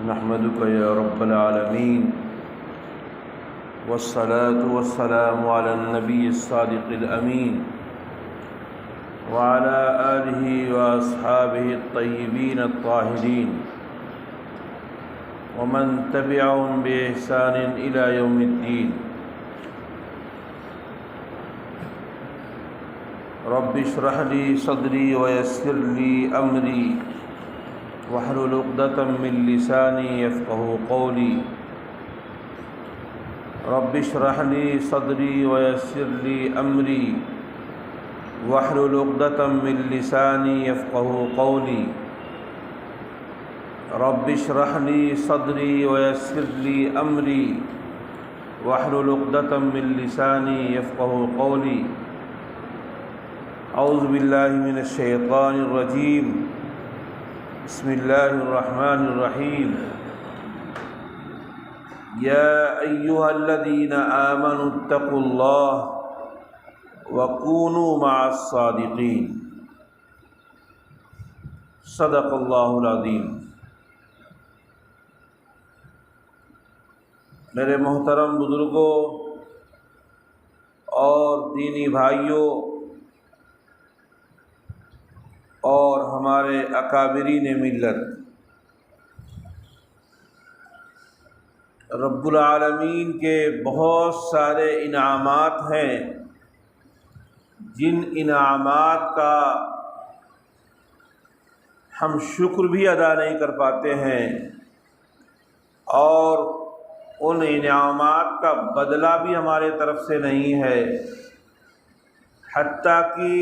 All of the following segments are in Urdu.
نحمدك يا رب العالمين والصلاة والسلام على النبي الصادق الأمين وعلى آله وأصحابه الطيبين الطاهرين ومن تبعهم بإحسان إلى يوم الدين. رب اشرح لي صدري ويسر لي أمري واحلل عقدة من لساني يفقهوا قولي. رب اشرح لي صدري ويسر لي أمري واحلل عقدة من لساني يفقهوا قولي. رب اشرح لي صدري ويسر لي أمري واحلل عقدة من لساني يفقهوا قولي. اعوذ باللہ من الشیطان الرجیم. بسم اللہ الرحمن الرحیم. یا ایہا الذین آمنوا اتقوا اللہ وکونوا مع الصادقین. صدق اللہ العظیم. میرے محترم بزرگوں اور دینی بھائیوں اور ہمارے اکابرین ملت، رب العالمین کے بہت سارے انعامات ہیں جن انعامات کا ہم شکر بھی ادا نہیں کر پاتے ہیں اور ان انعامات کا بدلہ بھی ہمارے طرف سے نہیں ہے، حتیٰ کہ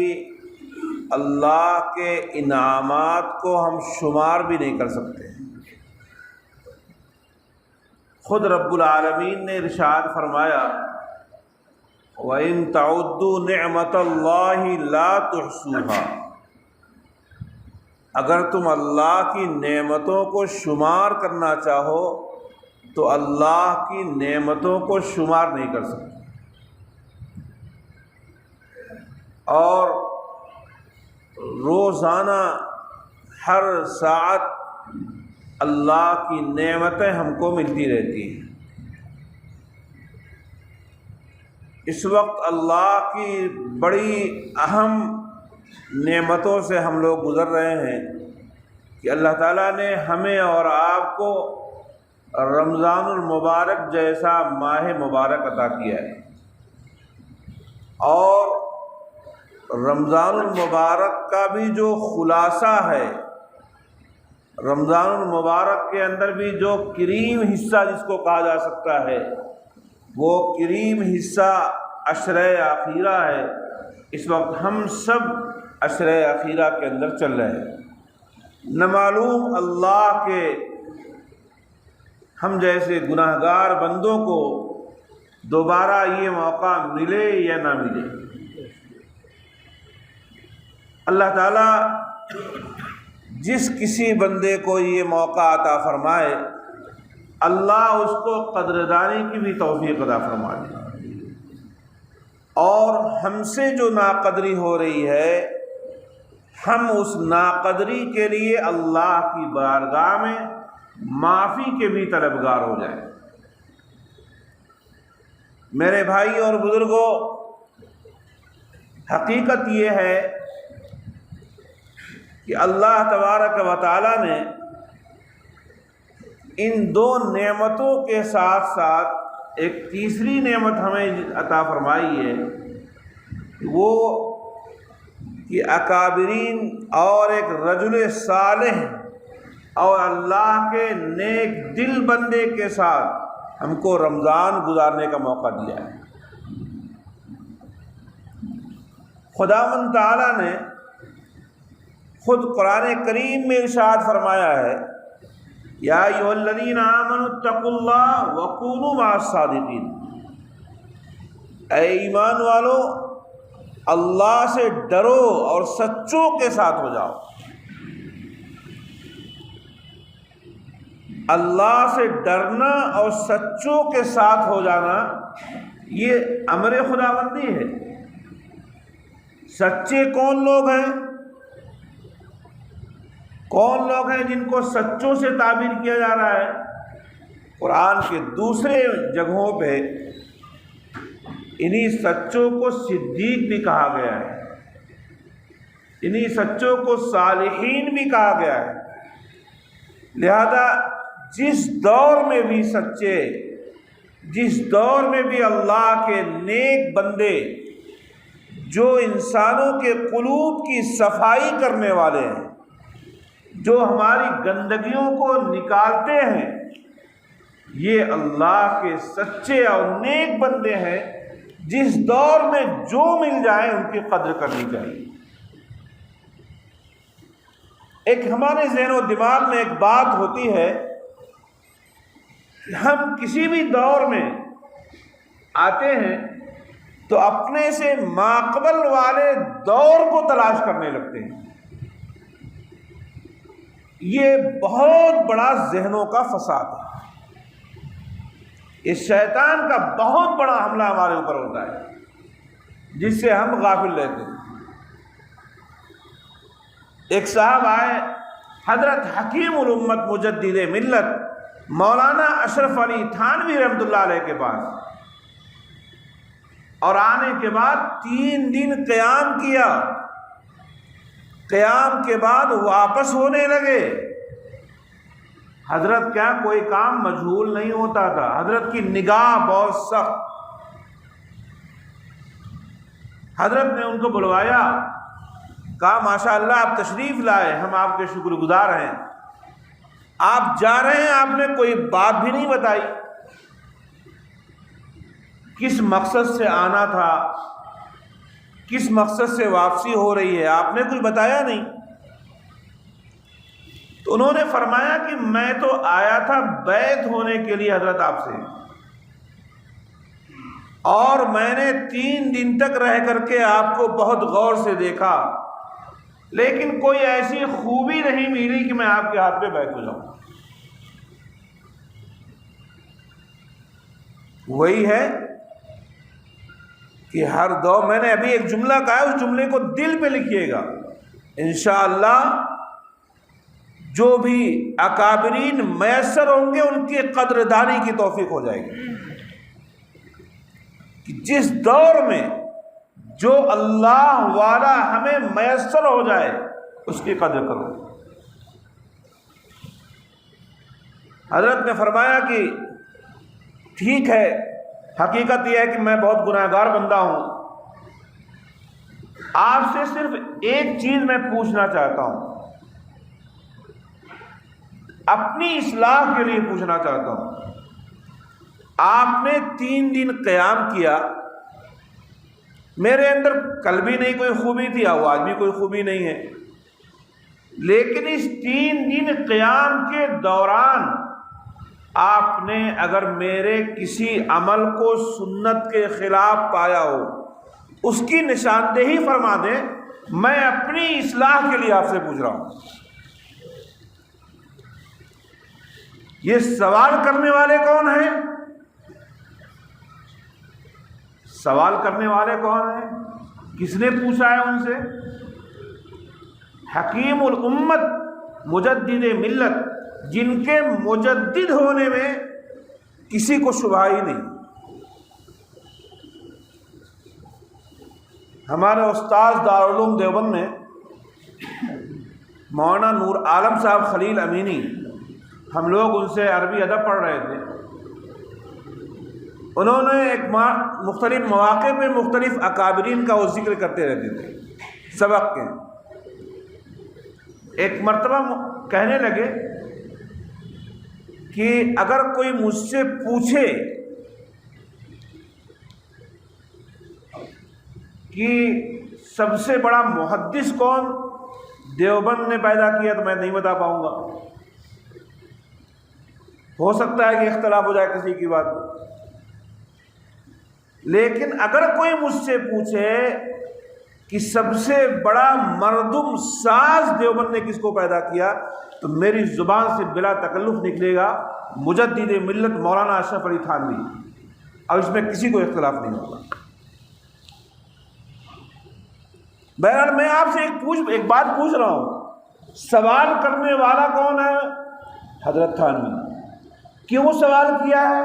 اللہ کے انعامات کو ہم شمار بھی نہیں کر سکتے. خود رب العالمین نے ارشاد فرمایا وَإِن تَعُدُّوا نِعْمَةَ اللَّهِ لَا تُحْصُوهَا. اگر تم اللہ کی نعمتوں کو شمار کرنا چاہو تو اللہ کی نعمتوں کو شمار نہیں کر سکتے. اور روزانہ ہر ساعت اللہ کی نعمتیں ہم کو ملتی رہتی ہیں. اس وقت اللہ کی بڑی اہم نعمتوں سے ہم لوگ گزر رہے ہیں کہ اللہ تعالیٰ نے ہمیں اور آپ کو رمضان المبارک جیسا ماہ مبارک عطا کیا ہے، اور رمضان المبارک کا بھی جو خلاصہ ہے، رمضان المبارک کے اندر بھی جو کریم حصہ جس کو کہا جا سکتا ہے، وہ کریم حصہ عشرہ اخیرہ ہے. اس وقت ہم سب عشرہ اخیرہ کے اندر چل رہے ہیں. نہ معلوم اللہ کے ہم جیسے گناہگار بندوں کو دوبارہ یہ موقع ملے یا نہ ملے. اللہ تعالیٰ جس کسی بندے کو یہ موقع عطا فرمائے، اللہ اس کو قدردانی کی بھی توفیق عطا فرما دے. اور ہم سے جو ناقدری ہو رہی ہے، ہم اس ناقدری کے لیے اللہ کی بارگاہ میں معافی کے بھی طلبگار ہو جائیں. میرے بھائی اور بزرگوں، حقیقت یہ ہے کہ اللہ تبارک و تعالیٰ نے ان دو نعمتوں کے ساتھ ساتھ ایک تیسری نعمت ہمیں عطا فرمائی ہے، وہ کہ اکابرین اور ایک رجل صالح اور اللہ کے نیک دل بندے کے ساتھ ہم کو رمضان گزارنے کا موقع دیا ہے. خداوند تعالیٰ نے خود قرآن کریم میں ارشاد فرمایا ہے یا ایھا الذین آمنوا اتقوا اللہ وکونوا مع الصادقین. اے ایمان والو، اللہ سے ڈرو اور سچوں کے ساتھ ہو جاؤ. اللہ سے ڈرنا اور سچوں کے ساتھ ہو جانا یہ امر خداوندی ہے. سچے کون لوگ ہیں؟ کون لوگ ہیں جن کو سچوں سے تعبیر کیا جا رہا ہے؟ قرآن کے دوسرے جگہوں پہ انہی سچوں کو صدیق بھی کہا گیا ہے، انہی سچوں کو صالحین بھی کہا گیا ہے۔ لہذا جس دور میں بھی سچے، جس دور میں بھی اللہ کے نیک بندے جو انسانوں کے قلوب کی صفائی کرنے والے ہیں، جو ہماری گندگیوں کو نکالتے ہیں، یہ اللہ کے سچے اور نیک بندے ہیں۔ جس دور میں جو مل جائے ان کی قدر کرنی چاہیے۔ ایک ہمارے ذہن و دماغ میں ایک بات ہوتی ہے کہ ہم کسی بھی دور میں آتے ہیں تو اپنے سے ماقبل والے دور کو تلاش کرنے لگتے ہیں۔ یہ بہت بڑا ذہنوں کا فساد ہے، اس شیطان کا بہت بڑا حملہ ہمارے اوپر ہوتا ہے جس سے ہم غافل رہتے ہیں۔ ایک صاحب آئے حضرت حکیم الامت مجدد ملت مولانا اشرف علی تھانوی رحمۃ اللہ علیہ کے پاس، اور آنے کے بعد 3 دن قیام کیا۔ قیام کے بعد واپس ہونے لگے۔ حضرت کیا کوئی کام مجہول نہیں ہوتا تھا، حضرت کی نگاہ بہت سخت۔ حضرت نے ان کو بلوایا، کہا ماشاءاللہ آپ تشریف لائے، ہم آپ کے شکر گزار ہیں۔ آپ جا رہے ہیں، آپ نے کوئی بات بھی نہیں بتائی، کس مقصد سے آنا تھا، کس مقصد سے واپسی ہو رہی ہے، آپ نے کچھ بتایا نہیں۔ تو انہوں نے فرمایا کہ میں تو آیا تھا بیعت ہونے کے لیے حضرت آپ سے، اور میں نے 3 دن تک رہ کر کے آپ کو بہت غور سے دیکھا، لیکن کوئی ایسی خوبی نہیں ملی کہ میں آپ کے ہاتھ پہ بیعت ہو جاؤں۔ وہی ہے کہ ہر دور، میں نے ابھی ایک جملہ کہا ہے، اس جملے کو دل پہ لکھیے گا، انشاءاللہ جو بھی اکابرین میسر ہوں گے ان کی قدردانی کی توفیق ہو جائے گی، کہ جس دور میں جو اللہ والا ہمیں میسر ہو جائے اس کی قدر کرو۔ حضرت نے فرمایا کہ ٹھیک ہے، حقیقت یہ ہے کہ میں بہت گناہگار بندہ ہوں، آپ سے صرف ایک چیز میں پوچھنا چاہتا ہوں، اپنی اصلاح کے لیے پوچھنا چاہتا ہوں۔ آپ نے 3 دن قیام کیا، میرے اندر کل بھی نہیں کوئی خوبی تھی، آج بھی کوئی خوبی نہیں ہے، لیکن اس 3 دن قیام کے دوران آپ نے اگر میرے کسی عمل کو سنت کے خلاف پایا ہو اس کی نشاندہی فرما دیں، میں اپنی اصلاح کے لیے آپ سے پوچھ رہا ہوں۔ یہ سوال کرنے والے کون ہیں؟ سوال کرنے والے کون ہیں؟ کس نے پوچھا ہے ان سے؟ حکیم الامت مجدد ملت، جن کے مجدد ہونے میں کسی کو شبہ ہی نہیں۔ ہمارے استاد دارالعلوم دیوبند میں مولانا نور عالم صاحب خلیل امینی، ہم لوگ ان سے عربی ادب پڑھ رہے تھے، انہوں نے ایک مختلف مواقع پہ مختلف اکابرین کا وہ ذکر کرتے رہتے تھے سبق کے۔ ایک مرتبہ کہنے لگے کہ اگر کوئی مجھ سے پوچھے کہ سب سے بڑا محدث کون دیوبند نے پیدا کیا تو میں نہیں بتا پاؤں گا، ہو سکتا ہے کہ اختلاف ہو جائے کسی کی بات میں، لیکن اگر کوئی مجھ سے پوچھے کہ سب سے بڑا مردم ساز دیوبند نے کس کو پیدا کیا تو میری زبان سے بلا تکلف نکلے گا مجدد ملت مولانا اشرف علی تھانوی، اور اس میں کسی کو اختلاف نہیں ہوگا۔ بہرحال میں آپ سے ایک بات پوچھ رہا ہوں سوال کرنے والا کون ہے؟ حضرت تھانوی۔ کیوں سوال کیا ہے؟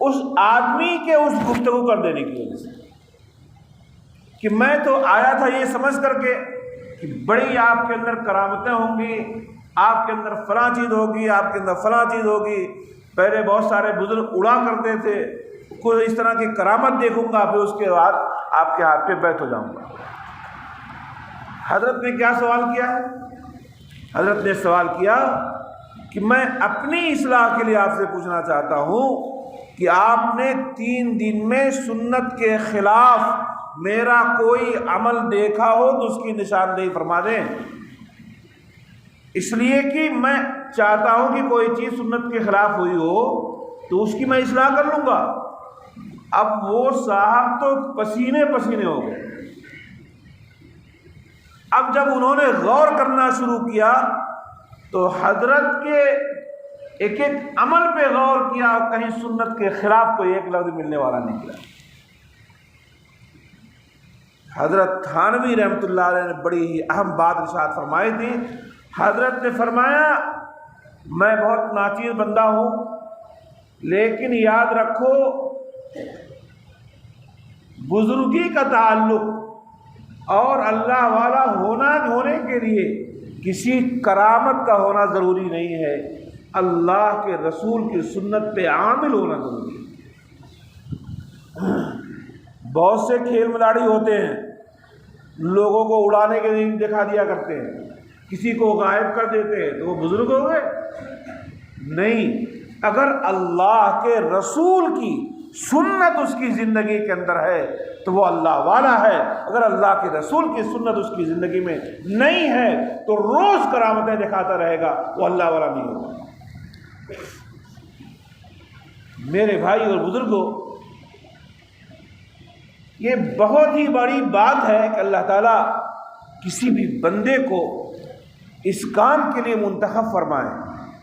اس آدمی کے اس گفتگو کر دینے کی وجہ سے، کہ میں تو آیا تھا یہ سمجھ کر کے کہ بڑی آپ کے اندر کرامتیں ہوں گی، آپ کے اندر فلاں چیز ہوگی، آپ کے اندر فلاں چیز ہوگی، پہلے بہت سارے بزرگ اڑا کرتے تھے، کوئی اس طرح کی کرامت دیکھوں گا، پھر اس کے بعد آپ کے ہاتھ پہ بیعت ہو جاؤں گا۔ حضرت نے کیا سوال کیا ہے؟ حضرت نے سوال کیا کہ میں اپنی اصلاح کے لیے آپ سے پوچھنا چاہتا ہوں کہ آپ نے 3 دن میں سنت کے خلاف میرا کوئی عمل دیکھا ہو تو اس کی نشاندہی فرما دیں، اس لیے کہ میں چاہتا ہوں کہ کوئی چیز سنت کے خلاف ہوئی ہو تو اس کی میں اصلاح کر لوں گا۔ اب وہ صاحب تو پسینے پسینے ہو گئے۔ اب جب انہوں نے غور کرنا شروع کیا تو حضرت کے ایک ایک عمل پہ غور کیا، اور کہیں سنت کے خلاف کوئی ایک لفظ ملنے والا نہیں ملا۔ حضرت تھانوی رحمۃ اللہ علیہ نے بڑی ہی اہم بات ارشاد فرمائی تھی۔ حضرت نے فرمایا میں بہت ناچیز بندہ ہوں، لیکن یاد رکھو بزرگی کا تعلق اور اللہ والا ہونے کے لیے کسی کرامت کا ہونا ضروری نہیں ہے، اللہ کے رسول کی سنت پہ عامل ہونا ضروری ہے۔ بہت سے کھیل ملاڑی ہوتے ہیں، لوگوں کو اڑانے کے لیے دکھا دیا کرتے ہیں، کسی کو غائب کر دیتے ہیں تو وہ بزرگ ہو گئے؟ نہیں، اگر اللہ کے رسول کی سنت اس کی زندگی کے اندر ہے تو وہ اللہ والا ہے، اگر اللہ کے رسول کی سنت اس کی زندگی میں نہیں ہے تو روز کرامتیں دکھاتا رہے گا، وہ اللہ والا نہیں ہوگا۔ میرے بھائی اور بزرگوں، یہ بہت ہی بڑی بات ہے کہ اللہ تعالیٰ کسی بھی بندے کو اس کام کے لیے منتخب فرمائے۔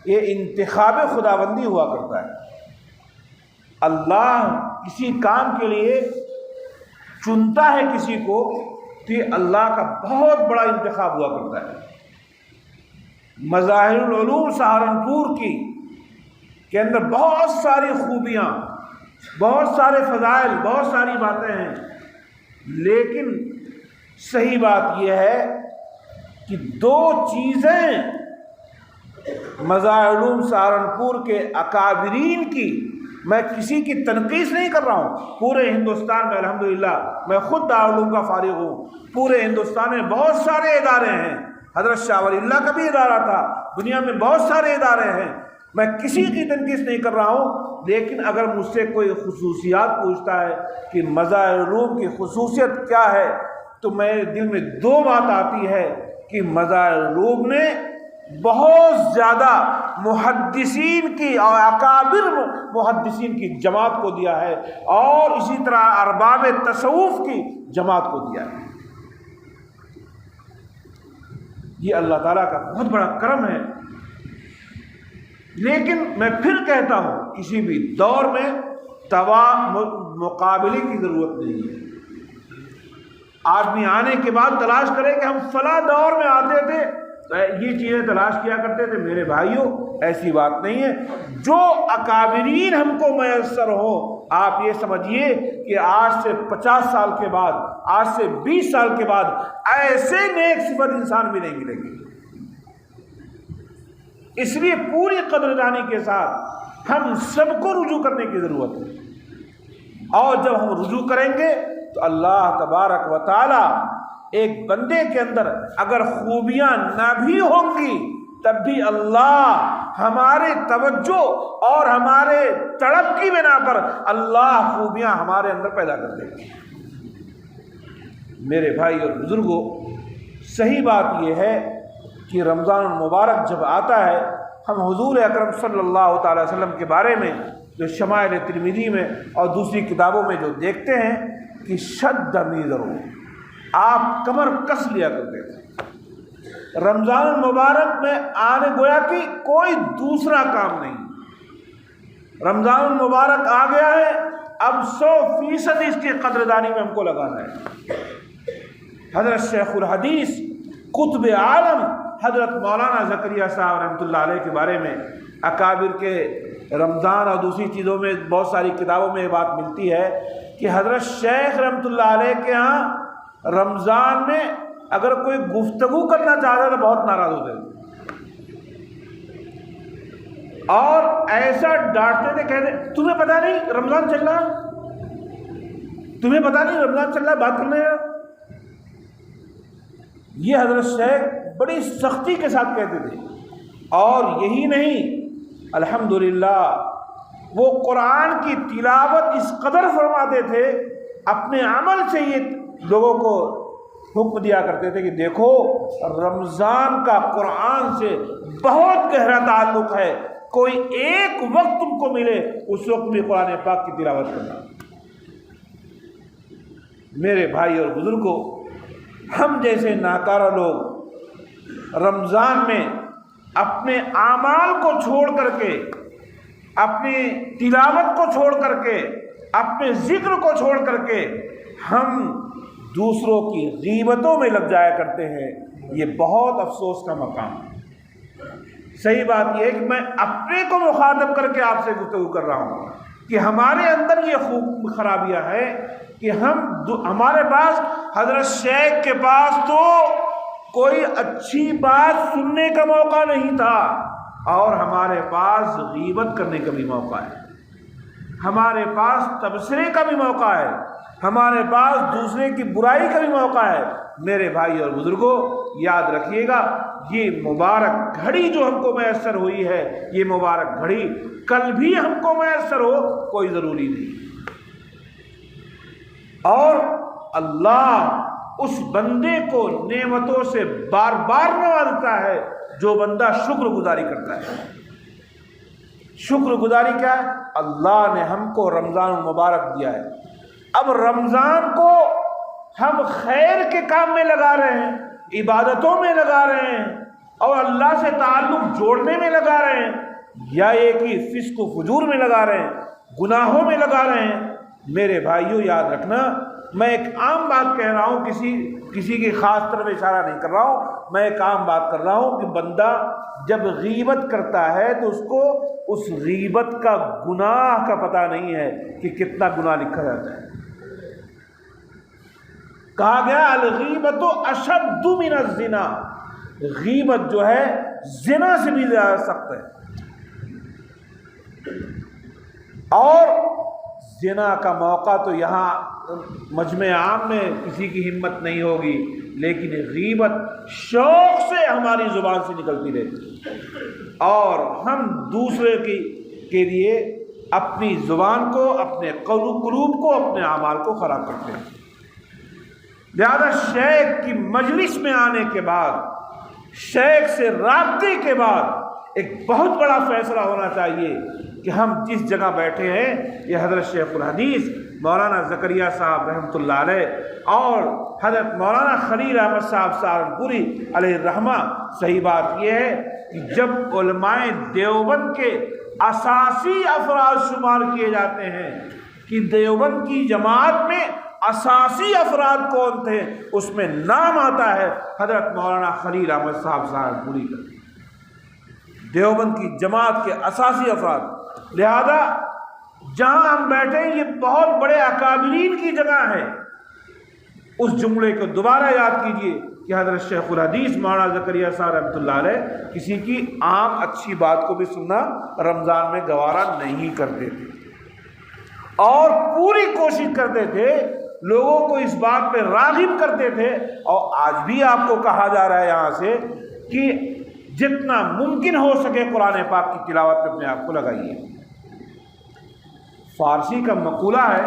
یہ انتخاب خداوندی ہوا کرتا ہے۔ اللہ کسی کام کے لیے چنتا ہے کسی کو تو یہ اللہ کا بہت بڑا انتخاب ہوا کرتا ہے۔ مظاہر العلوم سہارنپور کے اندر بہت ساری خوبیاں، بہت سارے فضائل، بہت ساری باتیں ہیں، لیکن صحیح بات یہ ہے کہ 2 چیزیں مظاہر العلوم سہارنپور کے اکابرین کی، میں کسی کی تنقیص نہیں کر رہا ہوں، پورے ہندوستان میں الحمدللہ میں خود دارالعلوم کا فارغ ہوں، پورے ہندوستان میں بہت سارے ادارے ہیں، حضرت شاہ ولی اللہ کا بھی ادارہ تھا، دنیا میں بہت سارے ادارے ہیں، میں کسی کی تنقیص نہیں کر رہا ہوں، لیکن اگر مجھ سے کوئی خصوصیات پوچھتا ہے کہ مظاہر العلوم کی خصوصیت کیا ہے تو میرے دل میں 2 بات آتی ہے کہ مظاہر العلوم نے بہت زیادہ محدثین کی اور اکابر محدثین کی جماعت کو دیا ہے، اور اسی طرح ارباب تصوف کی جماعت کو دیا ہے۔ یہ اللہ تعالیٰ کا بہت بڑا کرم ہے۔ لیکن میں پھر کہتا ہوں کسی بھی دور میں مقابلے کی ضرورت نہیں ہے۔ آدمی آنے کے بعد تلاش کرے کہ ہم فلاں دور میں آتے تھے یہ چیزیں تلاش کیا کرتے تھے، میرے بھائیوں ایسی بات نہیں ہے۔ جو اکابرین ہم کو میسر ہو، آپ یہ سمجھیے کہ آج سے 50 سال کے بعد، آج سے 20 سال کے بعد ایسے نیک صفت انسان بھی نہیں ملیں گے۔ اس لیے پوری قدردانی کے ساتھ ہم سب کو رجوع کرنے کی ضرورت ہے، اور جب ہم رجوع کریں گے تو اللہ تبارک و تعالی ایک بندے کے اندر اگر خوبیاں نہ بھی ہوں گی تب بھی اللہ ہمارے توجہ اور ہمارے طلب کی بنا پر اللہ خوبیاں ہمارے اندر پیدا کر دے گی۔ میرے بھائی اور بزرگوں، صحیح بات یہ ہے کہ رمضان المبارک جب آتا ہے، ہم حضور اکرم صلی اللہ تعالی وسلم کے بارے میں جو شمائل ترمذی میں اور دوسری کتابوں میں جو دیکھتے ہیں کہ شد میزرو، آپ کمر کس لیا کرتے تھے۔ رمضان المبارک میں آنے گویا کہ کوئی دوسرا کام نہیں، رمضان المبارک آ گیا ہے، اب 100% اس کی قدردانی میں ہم کو لگانا ہے۔ حضرت شیخ الحدیث قطب عالم حضرت مولانا زکریا صاحب رحمۃ اللہ علیہ کے بارے میں اکابر کے رمضان اور دوسری چیزوں میں بہت ساری کتابوں میں یہ بات ملتی ہے کہ حضرت شیخ رحمۃ اللہ علیہ کے ہاں رمضان میں اگر کوئی گفتگو کرنا چاہتا تو بہت ناراض ہوتے تھے اور ایسا ڈانٹتے تھے، کہتے تمہیں پتہ نہیں رمضان چل رہا، تمہیں پتہ نہیں رمضان چل رہا، بات کرنے کا۔ یہ حضرت شیخ بڑی سختی کے ساتھ کہتے تھے۔ اور یہی نہیں، الحمدللہ وہ قرآن کی تلاوت اس قدر فرماتے تھے، اپنے عمل سے یہ لوگوں کو حکم دیا کرتے تھے کہ دیکھو رمضان کا قرآن سے بہت گہرا تعلق ہے، کوئی ایک وقت تم کو ملے اس وقت بھی قرآن پاک کی تلاوت کرنا۔ میرے بھائی اور بزرگوں، ہم جیسے ناکارہ لوگ رمضان میں اپنے اعمال کو چھوڑ کر کے، اپنی تلاوت کو چھوڑ کر کے، اپنے ذکر کو چھوڑ کر کے ہم دوسروں کی غیبتوں میں لگ جایا کرتے ہیں، یہ بہت افسوس کا مقام ہے۔ صحیح بات یہ ہے کہ میں اپنے کو مخاطب کر کے آپ سے گفتگو کر رہا ہوں کہ ہمارے اندر یہ خوب خرابیاں ہے کہ ہمارے پاس حضرت شیخ کے پاس تو کوئی اچھی بات سننے کا موقع نہیں تھا، اور ہمارے پاس غیبت کرنے کا بھی موقع ہے، ہمارے پاس تبصرے کا بھی موقع ہے، ہمارے پاس دوسرے کی برائی کا بھی موقع ہے۔ میرے بھائی اور بزرگوں، یاد رکھیے گا، یہ مبارک گھڑی جو ہم کو میسر ہوئی ہے، یہ مبارک گھڑی کل بھی ہم کو میسر ہو کوئی ضروری نہیں، اور اللہ اس بندے کو نعمتوں سے بار بار نوازتا ہے جو بندہ شکر گزاری کرتا ہے۔ شکر گزاری کیا ہے؟ اللہ نے ہم کو رمضان المبارک دیا ہے، اب رمضان کو ہم خیر کے کام میں لگا رہے ہیں، عبادتوں میں لگا رہے ہیں، اور اللہ سے تعلق جوڑنے میں لگا رہے ہیں، یا ایک ہی فسق و فجور میں لگا رہے ہیں، گناہوں میں لگا رہے ہیں۔ میرے بھائیوں، یاد رکھنا، میں ایک عام بات کہہ رہا ہوں، کسی کی خاص طرف اشارہ نہیں کر رہا ہوں، میں ایک عام بات کر رہا ہوں کہ بندہ جب غیبت کرتا ہے تو اس کو اس غیبت کا گناہ کا پتہ نہیں ہے کہ کتنا گناہ لکھا جاتا ہے۔ کہا گیا الغیبت اشد من الزنا، غیبت جو ہے زنا سے بھی زیادہ سخت ہے، اور زنا کا موقع تو یہاں مجمع عام میں کسی کی ہمت نہیں ہوگی، لیکن غیبت شوق سے ہماری زبان سے نکلتی رہتی، اور ہم دوسرے کے لیے اپنی زبان کو، اپنے قلوب کو، اپنے اعمال کو خراب کرتے ہیں۔ لہذا شیخ کی مجلس میں آنے کے بعد، شیخ سے رابطے کے بعد ایک بہت بڑا فیصلہ ہونا چاہیے کہ ہم جس جگہ بیٹھے ہیں یہ حضرت شیخ الحدیث مولانا زکریا صاحب رحمۃ اللہ علیہ اور حضرت مولانا خلیل احمد صاحب سہارنپوری علیہ الرحمہ، صحیح بات یہ ہے کہ جب علماء دیوبند کے اساسی افراد شمار کیے جاتے ہیں کہ دیوبند کی جماعت میں اساسی افراد کون تھے، اس میں نام آتا ہے حضرت مولانا خلیل احمد صاحب سہارنپوری کا، دیوبند کی جماعت کے اساسی افراد۔ لہذا جہاں ہم بیٹھے ہیں یہ بہت بڑے اکابرین کی جگہ ہے۔ اس جملے کو دوبارہ یاد کیجئے کہ حضرت شیخ الحدیث مولانا زکریا صاحب رحمۃ اللہ علیہ کسی کی عام اچھی بات کو بھی سننا رمضان میں گوارا نہیں کرتے تھے، اور پوری کوشش کرتے تھے، لوگوں کو اس بات پہ راغب کرتے تھے، اور آج بھی آپ کو کہا جا رہا ہے یہاں سے کہ جتنا ممکن ہو سکے قرآن پاک کی تلاوت پہ اپنے آپ کو لگائیے۔ فارسی کا مقولہ ہے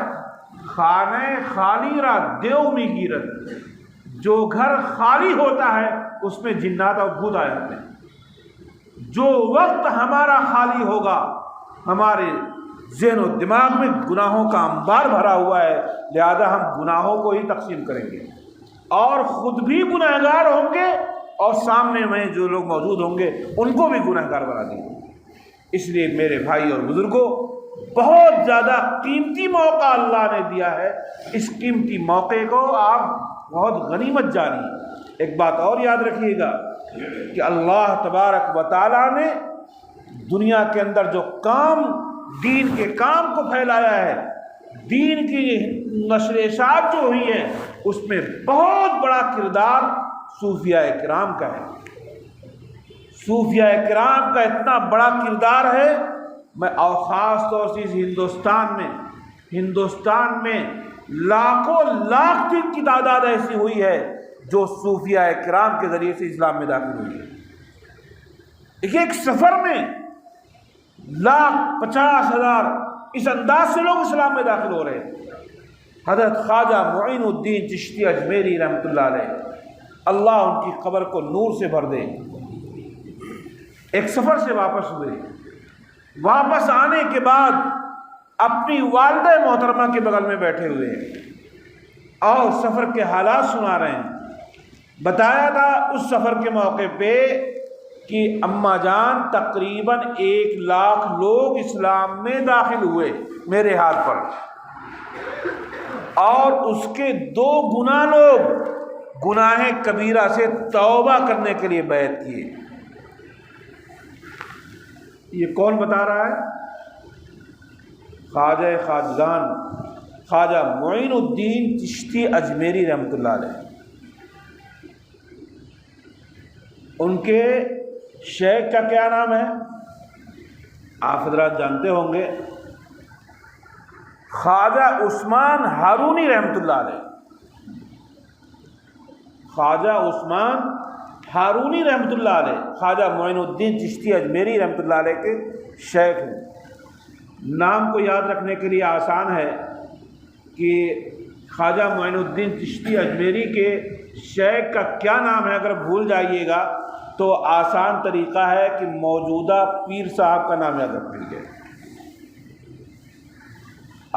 خانہ خالی را دیو میں گیرت، جو گھر خالی ہوتا ہے اس میں جنات اور بھوت آ جاتے ہیں۔ جو وقت ہمارا خالی ہوگا، ہمارے ذہن و دماغ میں گناہوں کا انبار بھرا ہوا ہے، لہذا ہم گناہوں کو ہی تقسیم کریں گے، اور خود بھی گنہگار ہوں گے، اور سامنے میں جو لوگ موجود ہوں گے ان کو بھی گنہگار بنا دیں گے۔ اس لیے میرے بھائی اور بزرگوں، بہت زیادہ قیمتی موقع اللہ نے دیا ہے، اس قیمتی موقع کو آپ بہت غنیمت جانیے۔ ایک بات اور یاد رکھیے گا کہ اللہ تبارک و تعالیٰ نے دنیا کے اندر جو کام، دین کے کام کو پھیلایا ہے، دین کی نشر اشاعت جو ہوئی ہے، اس میں بہت بڑا کردار صوفیاء کرام کا ہے۔ صوفیاء کرام کا اتنا بڑا کردار ہے، میں اور خاص طور سے اس ہندوستان میں لاکھوں لاکھ کی تعداد ایسی ہوئی ہے جو صوفیاء کرام کے ذریعے سے اسلام میں داخل ہوئی ہے۔ ایک سفر میں 1,50,000 اس انداز سے لوگ اسلام میں داخل ہو رہے ہیں۔ حضرت خواجہ معین الدین چشتی اجمیری رحمۃ اللہ علیہ، اللہ ان کی قبر کو نور سے بھر دے، ایک سفر سے واپس ہوئے، واپس آنے کے بعد اپنی والدہ محترمہ کے بغل میں بیٹھے ہوئے اور سفر کے حالات سنا رہے ہیں۔ بتایا تھا اس سفر کے موقع پہ کہ اماں جان تقریباً 1,00,000 لوگ اسلام میں داخل ہوئے میرے ہاتھ پر، اور اس کے 2 گنا لوگ گناہ کبیرہ سے توبہ کرنے کے لیے بیعت کیے۔ یہ کون بتا رہا ہے؟ خواجہ خواجگان خواجہ معین الدین چشتی اجمیری رحمۃ اللہ علیہ۔ ان کے شیخ کا کیا نام ہے آپ حضرات جانتے ہوں گے، خواجہ عثمان ہارونی رحمۃ اللہ علیہ۔ خواجہ عثمان ہارونی رحمۃ اللہ علیہ خواجہ معین الدین چشتی اجمیری رحمۃ اللہ علیہ کے شیخ ہیں۔ نام کو یاد رکھنے کے لیے آسان ہے کہ خواجہ معین الدین چشتی اجمیری کے شیخ کا کیا نام ہے، اگر بھول جائیے گا تو آسان طریقہ ہے کہ موجودہ پیر صاحب کا نام یاد رکھ لیجیے۔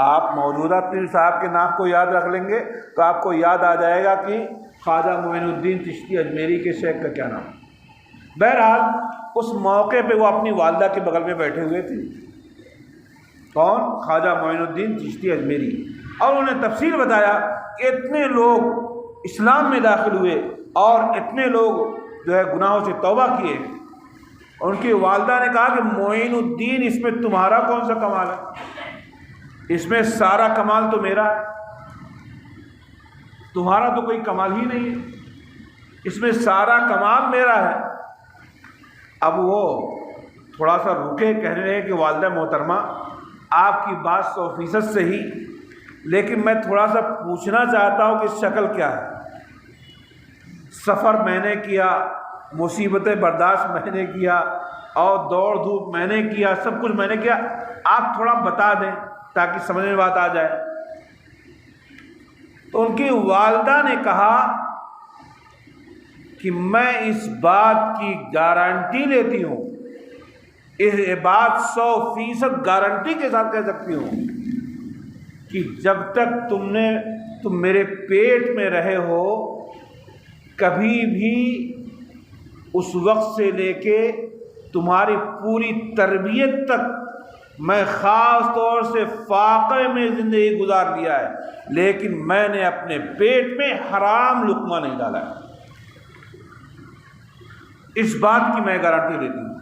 آپ موجودہ پیر صاحب کے نام کو یاد رکھ لیں گے تو آپ کو یاد آ جائے گا کہ خواجہ معین الدین چشتی اجمیری کے شیخ کا کیا نام۔ بہرحال اس موقع پہ وہ اپنی والدہ کے بغل میں بیٹھے ہوئے تھے، کون؟ خواجہ معین الدین چشتی اجمیری، اور انہوں نے تفصیل بتایا کہ اتنے لوگ اسلام میں داخل ہوئے اور اتنے لوگ جو ہے گناہوں سے توبہ کیے۔ ان کی والدہ نے کہا کہ معین الدین، اس میں تمہارا کون سا کمال ہے؟ اس میں سارا کمال تو میرا ہے، تمہارا تو کوئی کمال ہی نہیں ہے، اس میں سارا کمال میرا ہے۔ اب وہ تھوڑا سا رکے، کہنے لگے کہ والدہ محترمہ آپ کی بات 100% صحیح، لیکن میں تھوڑا سا پوچھنا چاہتا ہوں کہ شکل کیا ہے؟ سفر میں نے کیا، مصیبتیں برداشت میں نے کیا، اور دوڑ دھوپ میں نے کیا، سب کچھ میں نے کیا، آپ تھوڑا بتا دیں تاکہ سمجھ میں بات آ جائے۔ تو ان کی والدہ نے کہا کہ میں اس بات کی گارنٹی لیتی ہوں، یہ بات 100% گارنٹی کے ساتھ کہہ سکتی ہوں کہ جب تک تم میرے پیٹ میں رہے ہو، کبھی بھی اس وقت سے لے کے تمہاری پوری تربیت تک میں خاص طور سے فاقے میں زندگی گزار لیا ہے، لیکن میں نے اپنے پیٹ میں حرام لقمہ نہیں ڈالا ہے۔ اس بات کی میں گارنٹی دیتی ہوں۔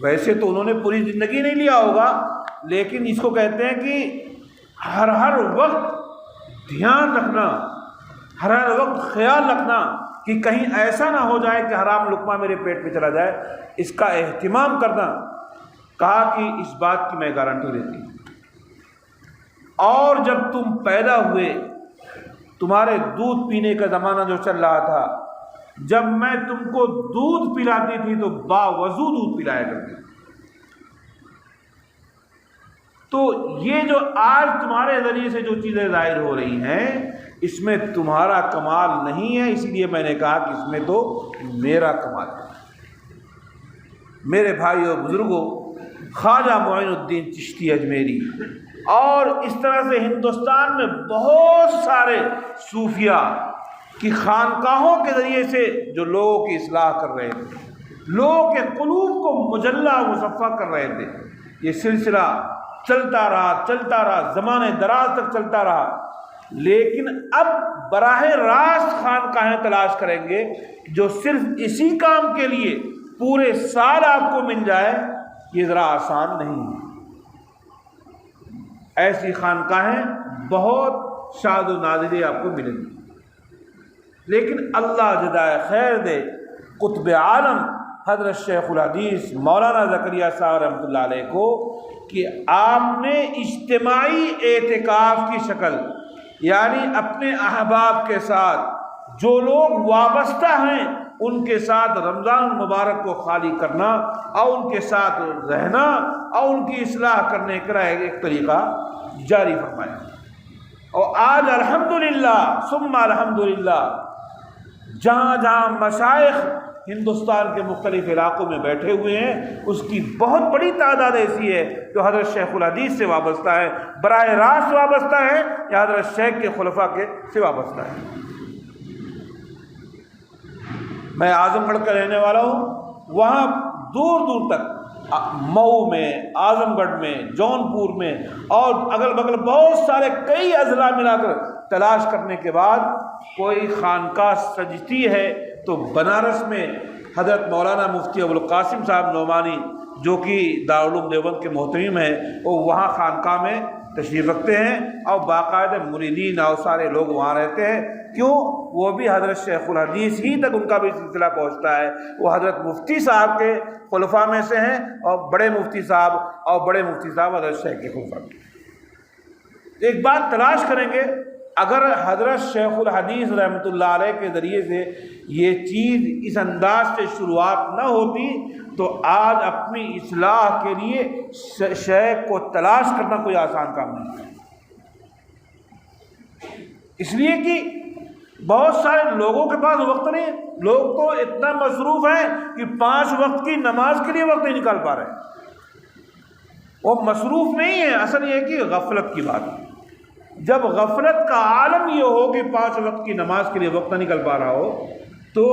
ویسے تو انہوں نے پوری زندگی نہیں لیا ہوگا، لیکن اس کو کہتے ہیں کہ ہر وقت دھیان رکھنا، ہر وقت خیال رکھنا کہ کہیں ایسا نہ ہو جائے کہ حرام لقمہ میرے پیٹ میں چلا جائے، اس کا اہتمام کرنا۔ کہا کہ اس بات کی میں گارنٹی دیتی ہوں۔ اور جب تم پیدا ہوئے، تمہارے دودھ پینے کا زمانہ جو چل رہا تھا، جب میں تم کو دودھ پلاتی تھی تو باوضو دودھ پلایا کرتی تھی۔ تو یہ جو آج تمہارے ذریعے سے جو چیزیں ظاہر ہو رہی ہیں، اس میں تمہارا کمال نہیں ہے، اسی لیے میں نے کہا کہ اس میں تو میرا کمال ہے۔ میرے بھائی اور بزرگوں، خواجہ معین الدین چشتی اجمیری اور اس طرح سے ہندوستان میں بہت سارے صوفیاء کی خانقاہوں کے ذریعے سے جو لوگوں کی اصلاح کر رہے تھے، لوگوں کے قلوب کو مجلہ و مصفح کر رہے تھے، یہ سلسلہ چلتا رہا، زمانے دراز تک چلتا رہا۔ لیکن اب براہ راست خانقاہیں تلاش کریں گے جو صرف اسی کام کے لیے پورے سال آپ کو مل جائے، یہ ذرا آسان نہیں ہے۔ ایسی خانقاہیں بہت شاد و نادریں آپ کو ملیں گی، لیکن اللہ جزائے خیر دے قطب عالم حضرت شیخ الحدیث مولانا زکریا صاحب رحمۃ اللہ علیہ کو کہ آپ نے اجتماعی اعتکاف کی شکل، یعنی اپنے احباب کے ساتھ جو لوگ وابستہ ہیں ان کے ساتھ رمضان المبارک کو خالی کرنا اور ان کے ساتھ رہنا اور ان کی اصلاح کرنے کا ایک طریقہ جاری فرمایا۔ اور آج الحمدللہ ثم الحمدللہ جہاں جہاں مشائخ ہندوستان کے مختلف علاقوں میں بیٹھے ہوئے ہیں، اس کی بہت بڑی تعداد ایسی ہے جو حضرت شیخ الحدیث سے وابستہ ہے، براہ راست وابستہ ہے یا حضرت شیخ کے خلفاء کے سے وابستہ ہے۔ میں اعظم گڑھ کا رہنے والا ہوں، وہاں دور دور تک مئو میں، اعظم گڑھ میں، جونپور میں اور اگل بگل بہت سارے کئی اضلاع ملا کر تلاش کرنے کے بعد کوئی خانقاہ سجتی ہے تو بنارس میں حضرت مولانا مفتی ابوالقاسم صاحب نعمانی جو کہ دارالعلوم دیوبند کے محتمم ہیں، وہ وہاں خانقاہ میں تشریف رکھتے ہیں اور باقاعدہ مریدین اور سارے لوگ وہاں رہتے ہیں۔ کیوں؟ وہ بھی حضرت شیخ الحدیث ہی تک ان کا بھی سلسلہ پہنچتا ہے، وہ حضرت مفتی صاحب کے خلفاء میں سے ہیں اور بڑے مفتی صاحب حضرت شیخ کے خلفاء میں۔ ایک بات تلاش کریں گے، اگر حضرت شیخ الحدیث رحمۃ اللہ علیہ کے ذریعے سے یہ چیز اس انداز سے شروعات نہ ہوتی تو آج اپنی اصلاح کے لیے شیخ کو تلاش کرنا کوئی آسان کام نہیں ہے، اس لیے کہ بہت سارے لوگوں کے پاس وقت نہیں ہے۔ لوگ تو اتنا مصروف ہیں کہ 5 وقت کی نماز کے لیے وقت نہیں نکال پا رہے۔ وہ مصروف نہیں ہے، اصل یہ کہ غفلت کی بات ہے۔ جب غفلت کا عالم یہ ہو کہ 5 وقت کی نماز کے لیے وقت نہ نکل پا رہا ہو تو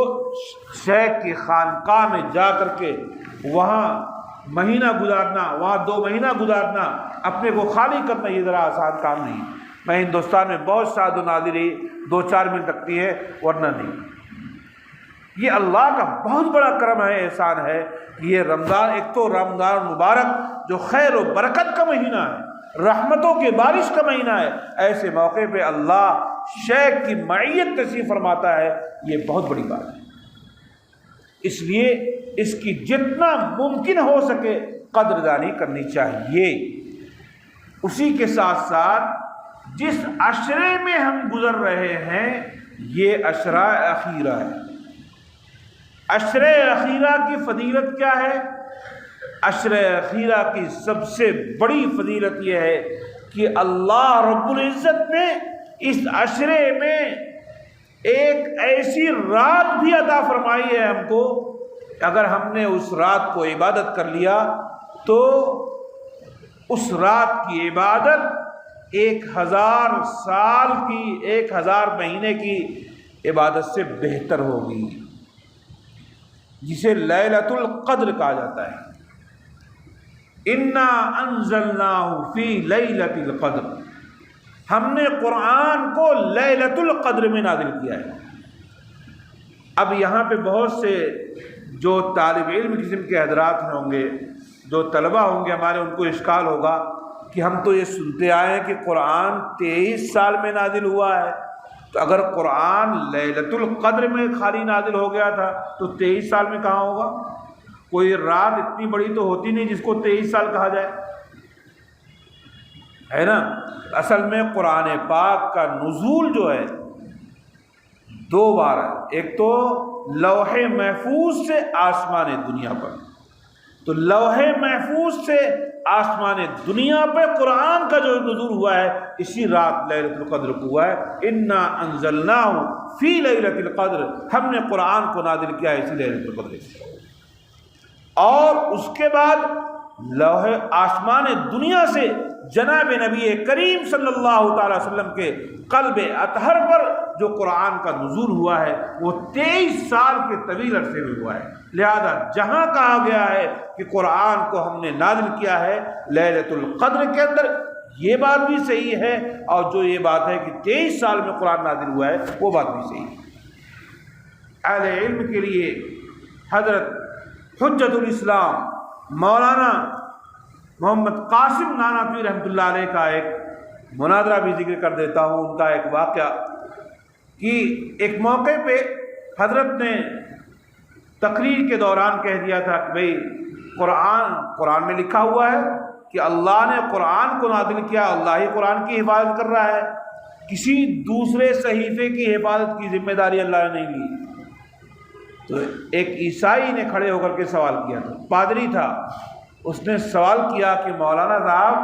شیخ کی خانقاہ میں جا کر کے وہاں مہینہ گزارنا، وہاں 2 مہینہ گزارنا، اپنے کو خالی کرنا، یہ ذرا آسان کام نہیں۔ میں ہندوستان میں بہت شاد و نادری 2-4 مل سکتی ہے، ورنہ نہیں۔ یہ اللہ کا بہت بڑا کرم ہے، احسان ہے کہ یہ رمضان، ایک تو رمضان مبارک جو خیر و برکت کا مہینہ ہے، رحمتوں کی بارش کا مہینہ ہے، ایسے موقع پہ اللہ شیخ کی معیت نصیب فرماتا ہے، یہ بہت بڑی بات ہے۔ اس لیے اس کی جتنا ممکن ہو سکے قدردانی کرنی چاہیے۔ اسی کے ساتھ ساتھ جس عشرے میں ہم گزر رہے ہیں یہ عشرہ اخیرہ ہے۔ عشرہ اخیرہ کی فضیلت کیا ہے؟ عشرہ اخیرہ کی سب سے بڑی فضیلت یہ ہے کہ اللہ رب العزت نے اس عشرے میں ایک ایسی رات بھی عطا فرمائی ہے ہم کو، اگر ہم نے اس رات کو عبادت کر لیا تو اس رات کی عبادت 1000 سال کی، 1000 مہینے کی عبادت سے بہتر ہوگی، جسے لیلۃ القدر کہا جاتا ہے۔ انا انزلناہ فی لیلۃ القدر، ہم نے قرآن کو لیلۃ القدر میں نازل کیا ہے۔ اب یہاں پہ بہت سے جو طالب علم قسم کے حضرات ہوں گے، جو طلبہ ہوں گے ہمارے، ان کو اشکال ہوگا کہ ہم تو یہ سنتے آئے ہیں کہ قرآن 23 سال میں نازل ہوا ہے، تو اگر قرآن لیلۃ القدر میں خالی نازل ہو گیا تھا تو 23 سال میں کہاں ہوگا؟ کوئی رات اتنی بڑی تو ہوتی نہیں جس کو 23 سال کہا جائے، ہے نا؟ اصل میں قرآن پاک کا نزول جو ہے 2 بار ہے، ایک تو لوح محفوظ سے آسمان دنیا پر، تو لوح محفوظ سے آسمان دنیا پہ قرآن کا جو نزول ہوا ہے اسی رات لیلۃ القدر کو ہوا ہے۔ انا انزلناہ فی لیلۃ القدر، ہم نے قرآن کو نازل کیا ہے اسی لیلۃ القدر۔ اور اس کے بعد لوح آسمان دنیا سے جناب نبی کریم صلی اللہ تعالی وسلم کے قلب اطہر پر جو قرآن کا نزول ہوا ہے وہ 23 سال کے طویل عرصے میں ہوا ہے۔ لہذا جہاں کہا گیا ہے کہ قرآن کو ہم نے نازل کیا ہے لیلۃ القدر کے اندر، یہ بات بھی صحیح ہے، اور جو یہ بات ہے کہ 23 سال میں قرآن نازل ہوا ہے وہ بات بھی صحیح ہے۔ اہل علم کے لیے حضرت حجت الاسلام مولانا محمد قاسم نانوتوی رحمۃ اللہ علیہ کا ایک مناظرہ بھی ذکر کر دیتا ہوں، ان کا ایک واقعہ کہ ایک موقع پہ حضرت نے تقریر کے دوران کہہ دیا تھا کہ بھئی قرآن میں لکھا ہوا ہے کہ اللہ نے قرآن کو نازل کیا، اللہ ہی قرآن کی حفاظت کر رہا ہے، کسی دوسرے صحیفے کی حفاظت کی ذمہ داری اللہ نے نہیں لی۔ تو ایک عیسائی نے کھڑے ہو کر کے سوال کیا تھا، پادری تھا، اس نے سوال کیا کہ مولانا صاحب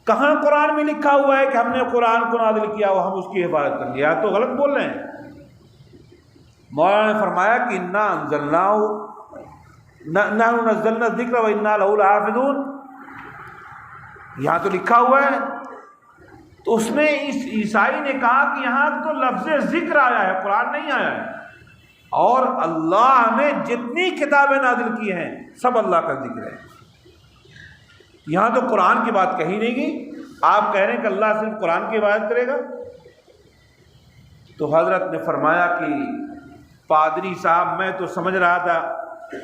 کہاں قرآن میں لکھا ہوا ہے کہ ہم نے قرآن کو نازل کیا اور ہم اس کی حفاظت کر لیا، تو غلط بول رہے ہیں۔ مولانا نے فرمایا کہ انا انزلناہ نحن نزلنا الذکر وانا لہ لحافظون، یہاں تو لکھا ہوا ہے۔ تو اس نے اس عیسائی نے کہا کہ یہاں تو لفظ ذکر آیا ہے، قرآن نہیں آیا ہے، اور اللہ نے جتنی کتابیں نازل کی ہیں سب اللہ کا ذکر ہے، یہاں تو قرآن کی بات کہی نہیں گئی، آپ کہہ رہے ہیں کہ اللہ صرف قرآن کی عبادت کرے گا۔ تو حضرت نے فرمایا کہ پادری صاحب میں تو سمجھ رہا تھا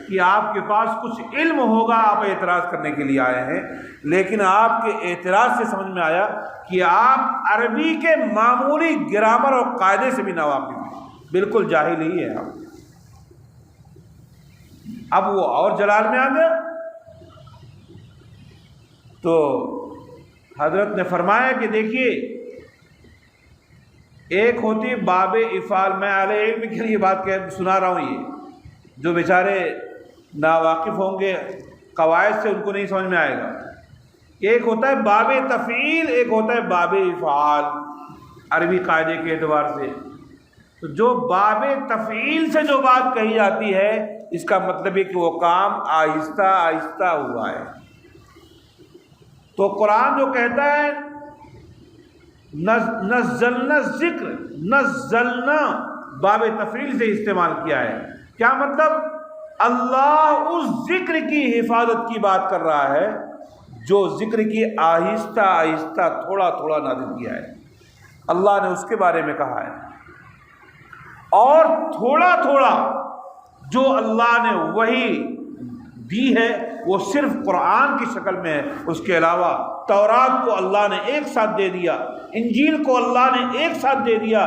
کہ آپ کے پاس کچھ علم ہوگا، آپ اعتراض کرنے کے لیے آئے ہیں، لیکن آپ کے اعتراض سے سمجھ میں آیا کہ آپ عربی کے معمولی گرامر اور قاعدے سے بھی ناواقف ہیں، بالکل جاہل ہی ہے آپ۔ اب وہ اور جلال میں آ گیا۔ تو حضرت نے فرمایا کہ دیکھیے ایک ہوتی باب افعال، میں اہل علم کے لیے بات سنا رہا ہوں، یہ جو بیچارے ناواقف ہوں گے قواعد سے ان کو نہیں سمجھ میں آئے گا۔ ایک ہوتا ہے باب تفعیل، ایک ہوتا ہے باب افعال عربی قاعدے کے اعتبار سے۔ تو جو باب تفعیل سے جو بات کہی جاتی ہے اس کا مطلب ہے کہ وہ کام آہستہ آہستہ ہوا ہے۔ تو قرآن جو کہتا ہے نزلنا ذکر، نزلنا باب تفعیل سے استعمال کیا ہے، کیا مطلب؟ اللہ اس ذکر کی حفاظت کی بات کر رہا ہے جو ذکر کی آہستہ آہستہ تھوڑا تھوڑا نازل کیا ہے، اللہ نے اس کے بارے میں کہا ہے۔ اور تھوڑا تھوڑا جو اللہ نے وحی دی ہے وہ صرف قرآن کی شکل میں ہے، اس کے علاوہ تورات کو اللہ نے ایک ساتھ دے دیا، انجیل کو اللہ نے ایک ساتھ دے دیا،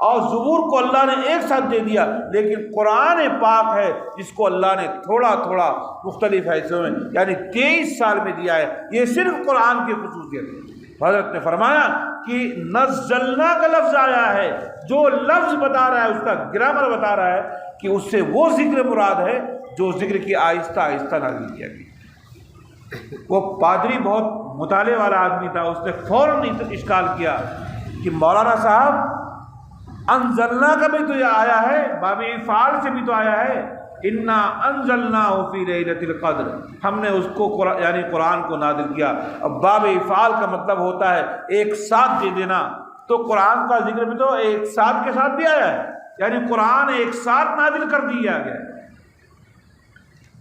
اور زبور کو اللہ نے ایک ساتھ دے دیا، لیکن قرآن پاک ہے جس کو اللہ نے تھوڑا تھوڑا مختلف حصوں میں یعنی 23 سال میں دیا ہے۔ یہ صرف قرآن کی خصوصیت ہے۔ حضرت نے فرمایا کہ نزلنا کا لفظ آیا ہے، جو لفظ بتا رہا ہے اس کا گرامر بتا رہا ہے کہ اس سے وہ ذکر مراد ہے جو ذکر کی آہستہ آہستہ نازل کیا گیا۔ وہ پادری بہت مطالعے والا آدمی تھا، اس نے فوراً اشکال کیا کہ مولانا صاحب انزلنا کا بھی تو یہ آیا ہے، باب افعال سے بھی تو آیا ہے، انا انزلناہ فی لیلۃ القدر، ہم نے اس کو یعنی قرآن کو نازل کیا۔ اب باب افعال کا مطلب ہوتا ہے ایک ساتھ دے دینا، تو قرآن کا ذکر بھی تو ایک ساتھ کے ساتھ بھی آیا ہے، یعنی قرآن ایک ساتھ نازل کر دیا گیا۔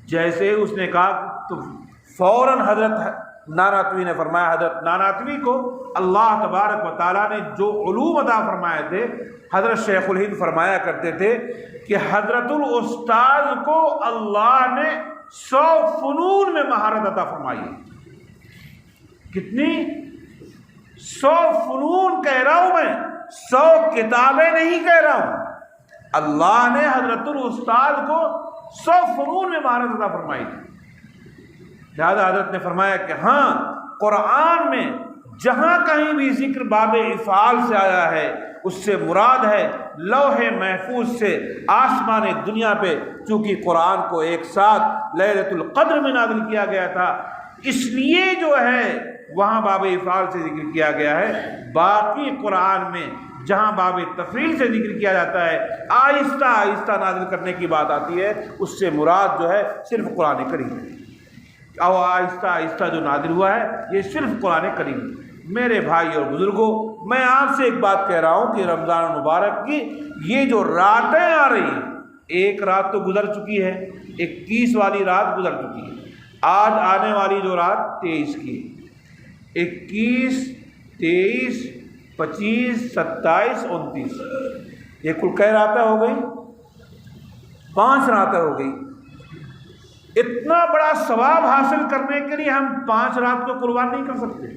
جیسے اس نے کہا تو فوراً حضرت نانوتوی نے فرمایا، حضرت نانوتوی کو اللہ تبارک و تعالیٰ نے جو علوم عطا فرمائے تھے، حضرت شیخ الہند فرمایا کرتے تھے کہ حضرت الاستاذ کو اللہ نے 100 فنون میں مہارت عطا فرمائی ہے۔ کتنی؟ 100 فنون کہہ رہا ہوں میں، 100 کتابیں نہیں کہہ رہا ہوں۔ اللہ نے حضرت الاستاذ کو 100 فنون میں مہارت عطا فرمائی تھی۔ لہذا حضرت نے فرمایا کہ ہاں قرآن میں جہاں کہیں بھی ذکر باب افعال سے آیا ہے اس سے مراد ہے لوح محفوظ سے آسمان دنیا پہ، چونکہ قرآن کو ایک ساتھ لیلۃ القدر میں نازل کیا گیا تھا، اس لیے جو ہے وہاں باب افعال سے ذکر کیا گیا ہے۔ باقی قرآن میں جہاں باب تفعیل سے ذکر کیا جاتا ہے، آہستہ آہستہ نازل کرنے کی بات آتی ہے، اس سے مراد جو ہے صرف قرآن کریم ہے، اور آہستہ آہستہ جو نازل ہوا ہے یہ صرف قرآن کریم ہے۔ میرے بھائی اور بزرگوں، میں آپ سے ایک بات کہہ رہا ہوں کہ رمضان المبارک کی یہ جو راتیں آ رہی ہیں، ایک رات تو گزر چکی ہے، 21 والی رات گزر چکی ہے، آج آنے والی جو رات 23 کی ہے، 21, 23, 25, 27, 29 یہ کل کئی راتیں ہو گئی؟ 5 راتیں ہو گئی۔ اتنا بڑا ثواب حاصل کرنے کے لیے ہم 5 رات کو قربان نہیں کر سکتے؟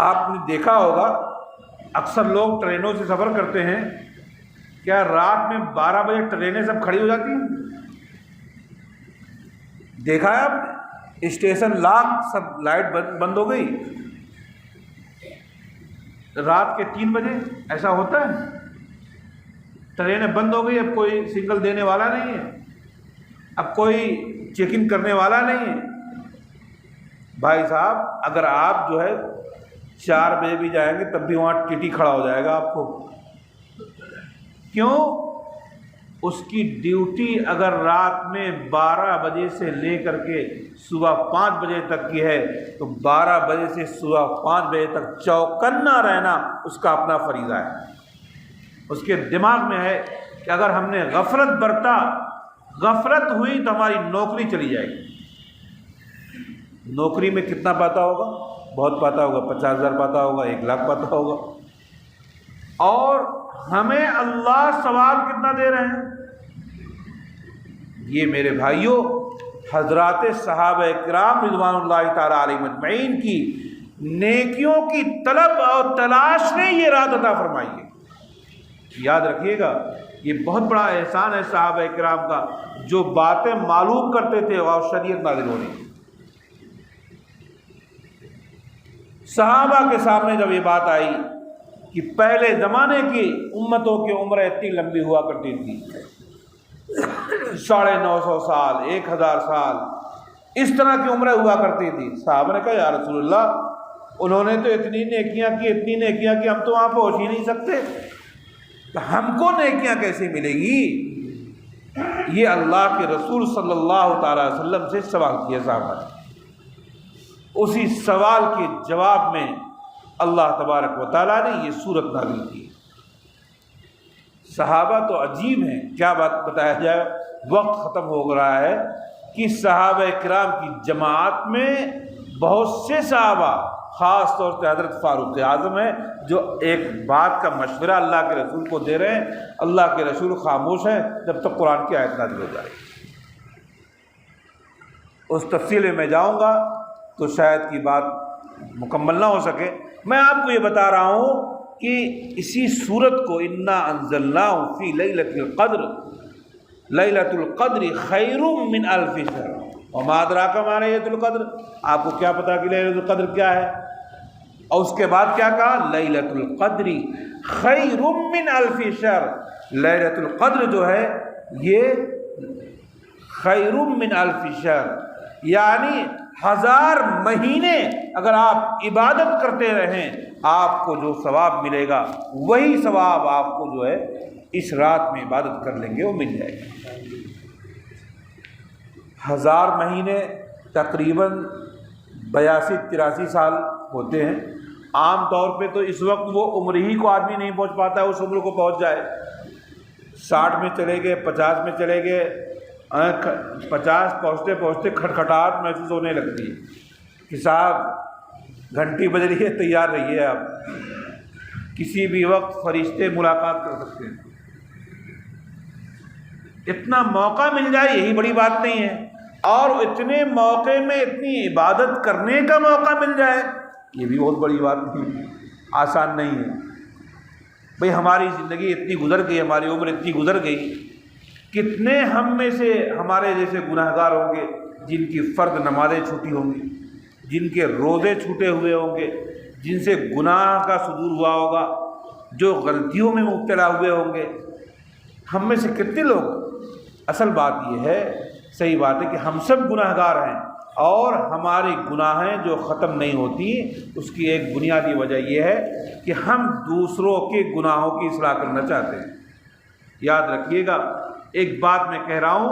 آپ نے دیکھا ہوگا اکثر لوگ ٹرینوں سے سفر کرتے ہیں، کیا رات میں 12 بجے ٹرینیں سب کھڑی ہو جاتی ہیں؟ دیکھا ہے آپ اسٹیشن لاک سب لائٹ بند ہو گئی رات کے 3 بجے؟ ایسا ہوتا ہے؟ ٹرینیں بند ہو گئی، اب کوئی سگنل دینے والا نہیں ہے، اب کوئی چیک ان کرنے والا نہیں ہے۔ بھائی صاحب اگر آپ جو ہے 4 بجے بھی جائیں گے تب بھی وہاں ٹی ٹی کھڑا ہو جائے گا آپ کو۔ کیوں؟ اس کی ڈیوٹی اگر رات میں 12 بجے سے لے کر کے صبح 5 بجے تک کی ہے تو 12 بجے سے صبح 5 بجے تک چوکنا رہنا اس کا اپنا فریضہ ہے۔ اس کے دماغ میں ہے کہ اگر ہم نے غفلت برتا، غفلت ہوئی تو ہماری نوکری چلی جائے گی۔ نوکری میں کتنا پاتا ہوگا؟ بہت پاتا ہوگا، 50,000 پاتا ہوگا، 1,00,000 پاتا ہوگا، اور ہمیں اللہ ثواب کتنا دے رہے ہیں؟ یہ میرے بھائیوں حضرات صحابہ کرام رضوان اللہ تعالی علیہم اجمعین کی نیکیوں کی طلب اور تلاش نے یہ رات عطا فرمائی ہے۔ یاد رکھیے گا یہ بہت بڑا احسان ہے صحابہ کرام کا، جو باتیں معلوم کرتے تھے اور شریعت نازل ہو رہی ہے۔ صحابہ کے سامنے جب یہ بات آئی کہ پہلے زمانے کی امتوں کی عمریں اتنی لمبی ہوا کرتی تھی، 950 سال، 1000 سال، اس طرح کی عمریں ہوا کرتی تھی، صحابہ نے کہا یا رسول اللہ انہوں نے تو اتنی نیکیاں کی ہم تو وہاں پہنچ ہی نہیں سکتے، تو ہم کو نیکیاں کیسے ملے گی؟ یہ اللہ کے رسول صلی اللہ تعالی وسلم سے سوال کیا صحابہ نے۔ اسی سوال کے جواب میں اللہ تبارک و تعالیٰ نے یہ سورت نازل کی۔ صحابہ تو عجیب ہیں، کیا بات بتایا جائے، وقت ختم ہو رہا ہے کہ صحابہ کرام کی جماعت میں بہت سے صحابہ، خاص طور سے حضرت فاروق اعظم ہے، جو ایک بات کا مشورہ اللہ کے رسول کو دے رہے ہیں، اللہ کے رسول خاموش ہیں جب تک قرآن کی آیت نازل ہو جائے۔ اس تفصیل میں جاؤں گا تو شاید کی بات مکمل نہ ہو سکے۔ میں آپ کو یہ بتا رہا ہوں کہ اسی صورت کو انا انزلناہ فی لیلۃ القدر، لیلۃ القدر خیر من الف شہر وما ادراک ما لیلۃ القدر۔ آپ کو کیا پتا کہ لیلۃ القدر کیا ہے؟ اور اس کے بعد کیا کہا؟ لیلۃ القدر خیر من الف شہر۔ لیلۃ القدر جو ہے یہ خیر من الف شہر، یعنی 1000 مہینے اگر آپ عبادت کرتے رہیں آپ کو جو ثواب ملے گا وہی ثواب آپ کو جو ہے اس رات میں عبادت کر لیں گے وہ مل جائے گا۔ 1000 مہینے تقریباً 82-83 سال ہوتے ہیں۔ عام طور پہ تو اس وقت وہ عمر ہی کو آدمی نہیں پہنچ پاتا ہے، اس عمر کو پہنچ جائے 60 میں چلے گئے، 50 میں چلے گئے، 50 پہنچتے پہنچتے کھٹکھٹاہٹ محسوس ہونے لگتی ہے کہ صاحب گھنٹی بج رہی ہے، تیار رہیے، آپ کسی بھی وقت فرشتے ملاقات کر سکتے ہیں۔ اتنا موقع مل جائے یہی بڑی بات نہیں ہے، اور اتنے موقع میں اتنی عبادت کرنے کا موقع مل جائے یہ بھی بہت بڑی بات نہیں، آسان نہیں ہے۔ بھئی ہماری زندگی اتنی گزر گئی، ہماری عمر اتنی گزر گئی، کتنے ہم میں سے ہمارے جیسے گناہ گار ہوں گے جن کی فرض نمازیں چھوٹی ہوں گی، جن کے روزے چھوٹے ہوئے ہوں گے، جن سے گناہ کا صدور ہوا ہوگا، جو غلطیوں میں مبتلا ہوئے ہوں گے۔ ہم میں سے کتنے لوگ، اصل بات یہ ہے، صحیح بات ہے کہ ہم سب گناہ گار ہیں، اور ہماری گناہیں جو ختم نہیں ہوتی اس کی ایک بنیادی وجہ یہ ہے کہ ہم دوسروں کے گناہوں کی اصلاح کرنا چاہتے ہیں۔ یاد رکھیے گا ایک بات میں کہہ رہا ہوں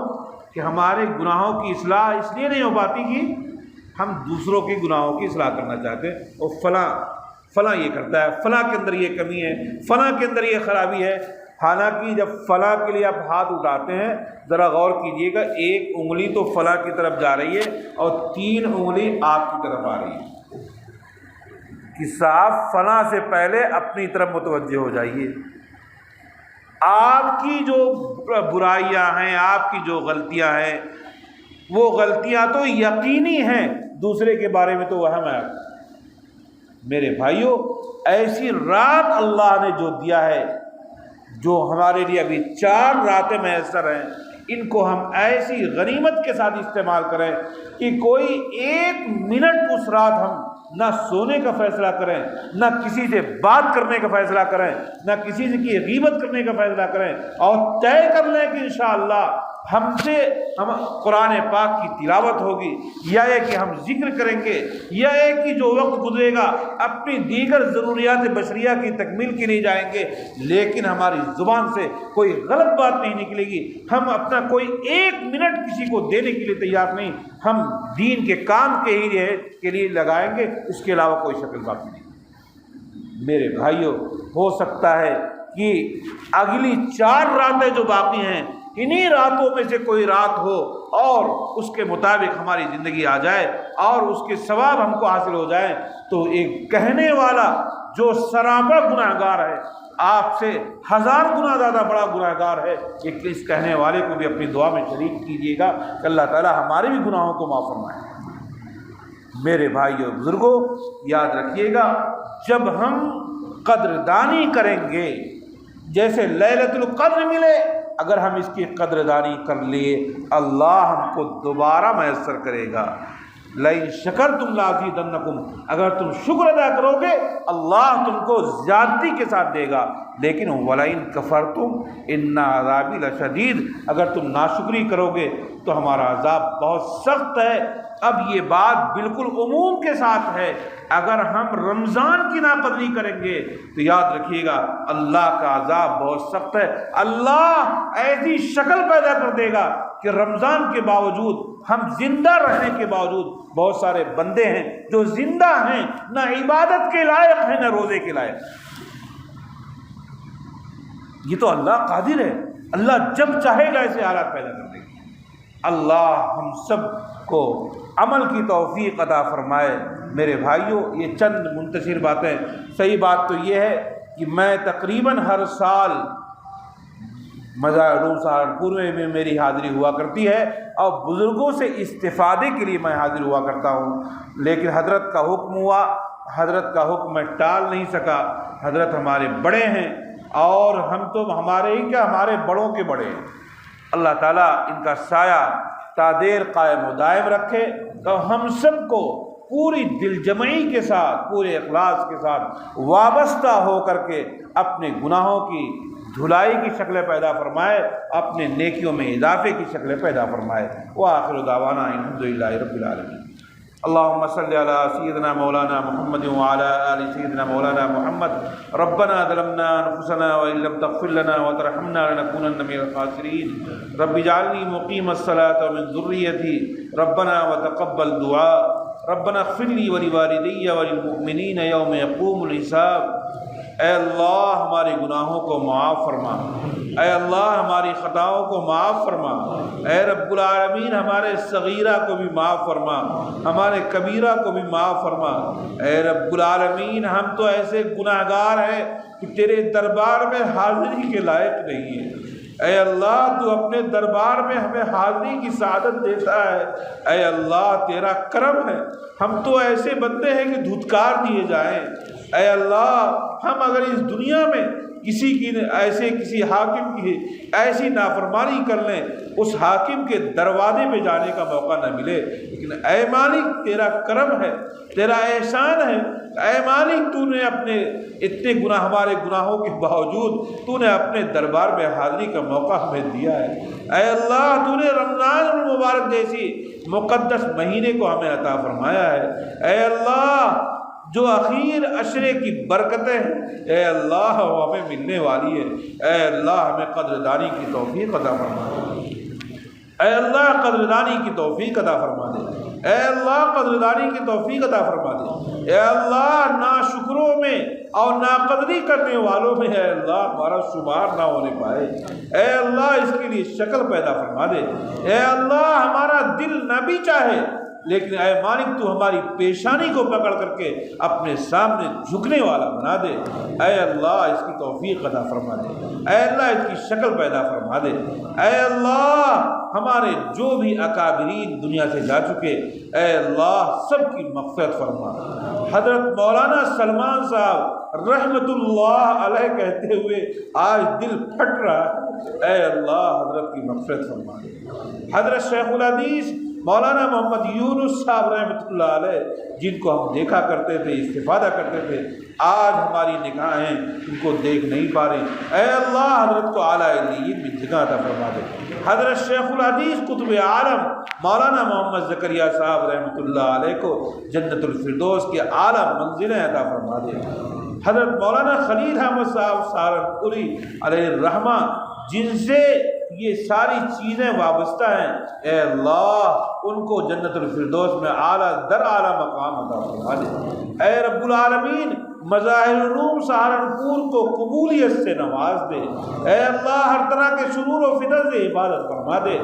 کہ ہمارے گناہوں کی اصلاح اس لیے نہیں ہو پاتی کہ ہم دوسروں کے گناہوں کی اصلاح کرنا چاہتے ہیں، اور فلاں یہ کرتا ہے، فلاں کے اندر یہ کمی ہے، فلاں کے اندر یہ خرابی ہے، حالانکہ جب فلاں کے لیے آپ ہاتھ اٹھاتے ہیں ذرا غور کیجئے گا، ایک انگلی تو فلاں کی طرف جا رہی ہے اور 3 انگلی آپ کی طرف آ رہی ہے کہ صاحب فلاں سے پہلے اپنی طرف متوجہ ہو جائیے۔ آپ کی جو برائیاں ہیں، آپ کی جو غلطیاں ہیں، وہ غلطیاں تو یقینی ہیں، دوسرے کے بارے میں تو وہم ہے۔ میرے بھائیوں، ایسی رات اللہ نے جو دیا ہے، جو ہمارے لیے ابھی 4 راتیں میسر ہیں، ان کو ہم ایسی غنیمت کے ساتھ استعمال کریں کہ کوئی 1 منٹ اس رات ہم نہ سونے کا فیصلہ کریں، نہ کسی سے بات کرنے کا فیصلہ کریں، نہ کسی سے کی غیبت کرنے کا فیصلہ کریں، اور طے کر لیں کہ انشاءاللہ ہم قرآن پاک کی تلاوت ہوگی، یا یہ کہ ہم ذکر کریں گے، یا یہ کہ جو وقت گزرے گا اپنی دیگر ضروریات بشریہ کی تکمیل کے لیے جائیں گے، لیکن ہماری زبان سے کوئی غلط بات نہیں نکلے گی، ہم اپنا کوئی 1 منٹ کسی کو دینے کے لیے تیار نہیں، ہم دین کے کام کے لیے لگائیں گے، اس کے علاوہ کوئی شکل باقی نہیں۔ میرے بھائیوں، ہو سکتا ہے کہ اگلی 4 راتیں جو باقی ہیں، انہی راتوں میں سے کوئی رات ہو اور اس کے مطابق ہماری زندگی آ جائے اور اس کے ثواب ہم کو حاصل ہو جائے، تو ایک کہنے والا جو سراپا گناہ گار ہے، آپ سے 1000 گنا زیادہ بڑا گناہ گار ہے، اس کہنے والے کو بھی اپنی دعا میں شریک کیجیے گا کہ اللہ تعالی ہمارے بھی گناہوں کو معاف فرمائے۔ میرے بھائیو بزرگوں، یاد رکھیے گا، جب ہم قدردانی کریں گے، جیسے لیلۃ القدر ملے، اگر ہم اس کی قدردانی کر لیے، اللہ ہم کو دوبارہ میسر کرے گا۔ لئن شکرتم لازیدنکم، اگر تم شکر ادا کرو گے اللہ تم کو زیادتی کے ساتھ دے گا، لیکن ولئن کفرتم ان عذابی لشدید، اگر تم ناشکری کرو گے تو ہمارا عذاب بہت سخت ہے۔ اب یہ بات بالکل عموم کے ساتھ ہے، اگر ہم رمضان کی ناقدری کریں گے تو یاد رکھیے گا اللہ کا عذاب بہت سخت ہے۔ اللہ ایسی شکل پیدا کر دے گا کہ رمضان کے باوجود، ہم زندہ رہنے کے باوجود، بہت سارے بندے ہیں جو زندہ ہیں، نہ عبادت کے لائق ہیں نہ روزے کے لائق۔ یہ تو اللہ قادر ہے، اللہ جب چاہے گا ایسے حالات پیدا کر دے گا۔ اللہ ہم سب کو عمل کی توفیق عطا فرمائے۔ میرے بھائیوں، یہ چند منتشر باتیں، صحیح بات تو یہ ہے کہ میں تقریباً ہر سال مزار علوم سہارنپور میں میری حاضری ہوا کرتی ہے، اور بزرگوں سے استفادے کے لیے میں حاضر ہوا کرتا ہوں، لیکن حضرت کا حکم ہوا، حضرت کا حکم میں ٹال نہیں سکا۔ حضرت ہمارے بڑے ہیں، اور ہم تو ہمارے ہی کیا، ہمارے بڑوں کے بڑے ہیں۔ اللہ تعالیٰ ان کا سایہ تا دیر قائم و دائم رکھے، تو ہم سب کو پوری دل جمعی کے ساتھ، پورے اخلاص کے ساتھ وابستہ ہو کر کے اپنے گناہوں کی دھلائی کی شکلیں پیدا فرمائے، اپنے نیکیوں میں اضافے کی شکلیں پیدا فرمائے۔ وآخر دعوانا الحمدللہ رب العالمین۔ اللهم صل على سيدنا مولانا محمد وعلى آل سيدنا مولانا محمد۔ ربنا ظلمنا أنفسنا وإن لم تغفر لنا وترحمنا لنكونن من الخاسرين۔ رب اجعلني مقيم الصلاة ومن ذريتي ربنا وتقبل دعاء۔ ربنا اغفر لي ولوالدي وللمؤمنين يوم يقوم الحساب۔ اے اللہ ہمارے گناہوں کو معاف فرما، اے اللہ ہماری خطاؤں کو معاف فرما، اے رب العالمین ہمارے صغیرہ کو بھی معاف فرما، ہمارے کبیرہ کو بھی معاف فرما۔ اے رب العالمین، ہم تو ایسے گناہ گار ہیں کہ تیرے دربار میں حاضری کے لائق نہیں ہیں۔ اے اللہ تو اپنے دربار میں ہمیں حاضری کی سعادت دیتا ہے۔ اے اللہ تیرا کرم ہے، ہم تو ایسے بندے ہیں کہ دھتکار دیے جائیں۔ اے اللہ، ہم اگر اس دنیا میں کسی حاکم کی ایسی نافرمانی کر لیں، اس حاکم کے دروازے پہ جانے کا موقع نہ ملے، لیکن اے مالک تیرا کرم ہے، تیرا احسان ہے۔ اے مالک، تو نے اپنے اتنے ہمارے گناہوں کے باوجود تو نے اپنے دربار میں حاضری کا موقع ہمیں دیا ہے۔ اے اللہ، تو نے رمضان المبارک جیسی مقدس مہینے کو ہمیں عطا فرمایا ہے۔ اے اللہ، جو اخیر عشرے کی برکتیں ہیں، اے اللہ وہ ہمیں ملنے والی ہے۔ اے اللہ ہمیں قدردانی کی توفیق عطا فرما دے۔ اے اللہ قدردانی کی توفیق عطا فرما دے۔ اے اللہ قدردانی کی توفیق عطا فرما دے۔ اے اللہ ناشکروں میں اور ناقدری کرنے والوں میں اے اللہ ہمارا شمار نہ ہونے پائے، اے اللہ اس کے لیے شکل پیدا فرما دے، اے اللہ ہمارا دل نہ بھی چاہے لیکن اے مالک تو ہماری پیشانی کو پکڑ کر کے اپنے سامنے جھکنے والا بنا دے، اے اللہ اس کی توفیق عطا فرما دے، اے اللہ اس کی شکل پیدا فرما دے، اے اللہ ہمارے جو بھی اکابرین دنیا سے جا چکے اے اللہ سب کی مغفرت فرما۔ حضرت مولانا سلمان صاحب رحمت اللہ علیہ کہتے ہوئے آج دل پھٹ رہا ہے، اے اللہ حضرت کی مغفرت فرما دے۔ حضرت شیخ الحدیث مولانا محمد یونس صاحب رحمۃ اللہ علیہ جن کو ہم دیکھا کرتے تھے استفادہ کرتے تھے آج ہماری نگاہیں ان کو دیکھ نہیں پا رہی، اے اللہ حضرت کو اعلیٰ علیین میں جگہ عطا فرما دے۔ حضرت شیخ الحدیث قطب عالم مولانا محمد زکریا صاحب رحمۃ اللہ علیہ کو جنت الفردوس کے اعلیٰ منزلیں عطا فرما دے۔ حضرت مولانا خلیل احمد صاحب سہارنپوری علیہ الرحمہ جن سے یہ ساری چیزیں وابستہ ہیں اے اللہ ان کو جنت الفردوس میں اعلیٰ در اعلیٰ مقام عطا فرما دے۔ اے رب العالمین مظاہر العلوم سہارنپور کو قبولیت سے نواز دے، اے اللہ ہر طرح کے شرور و فتن سے حفاظت فرما دے۔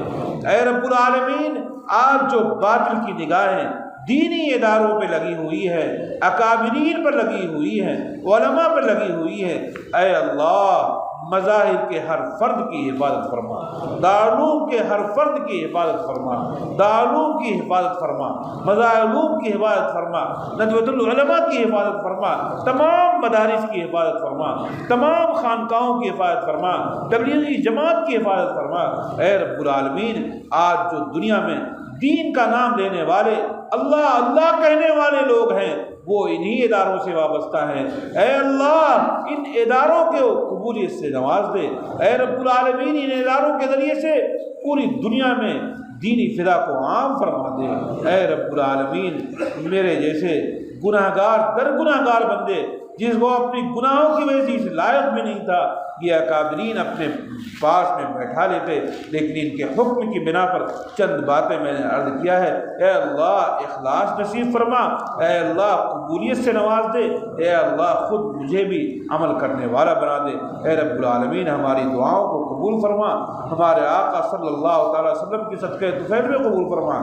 اے رب العالمین آج جو باطل کی نگاہیں دینی اداروں پہ لگی ہوئی ہے، اکابرین پر لگی ہوئی ہے، علماء پر لگی ہوئی ہے، اے اللہ مذاہب کے ہر فرد کی حفاظت فرما، دارالعلوم کے ہر فرد کی حفاظت فرما، دارالعلوم کی حفاظت فرما، مظاہر کی حفاظت فرما، ندوۃ العلماء کی حفاظت فرما، تمام مدارس کی حفاظت فرما، تمام خانقاہوں کی حفاظت فرما، تبلیغی جماعت کی حفاظت فرما۔ اے رب العالمین آج جو دنیا میں دین کا نام لینے والے اللہ اللہ کہنے والے لوگ ہیں وہ انہی اداروں سے وابستہ ہیں، اے اللہ ان اداروں کو قبولیت سے نواز دے۔ اے رب العالمین ان اداروں کے ذریعے سے پوری دنیا میں دینی فضا کو عام فرما دے۔ اے رب العالمین میرے جیسے گناہ گار در گناہ گار بندے جس کو اپنی گناہوں کی وجہ سے اس لائق بھی نہیں تھا یہ اکابرین اپنے پاس میں بیٹھا لیتے، لیکن ان کے حکم کی بنا پر چند باتیں میں نے عرض کیا ہے۔ اے اللہ اخلاص نصیب فرما، اے اللہ قبولیت سے نواز دے، اے اللہ خود مجھے بھی عمل کرنے والا بنا دے۔ اے رب العالمین ہماری دعاؤں کو قبول فرما، ہمارے آقا صلی اللہ تعالی وسلم کی صدقہ طفیل میں قبول فرما۔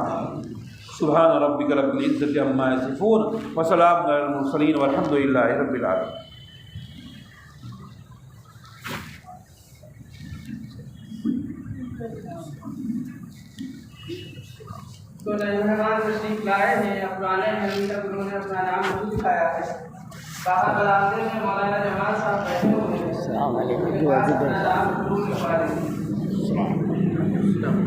سبحان ربک رب العزۃ عما یصفون وسلام علی المرسلین والحمد للہ رب العالمین۔ تو نئے مہمان تشریف لائے ہیں، پرانے مہمان تک انہوں نے اپنا نام خود دکھایا ہے۔ باہر بلازے میں مولانا جمال صاحب بیٹھے ہوئے ہیں، السلام علیکم، اپنا نام ضرور لکھوا دیں۔ السلام علیکم۔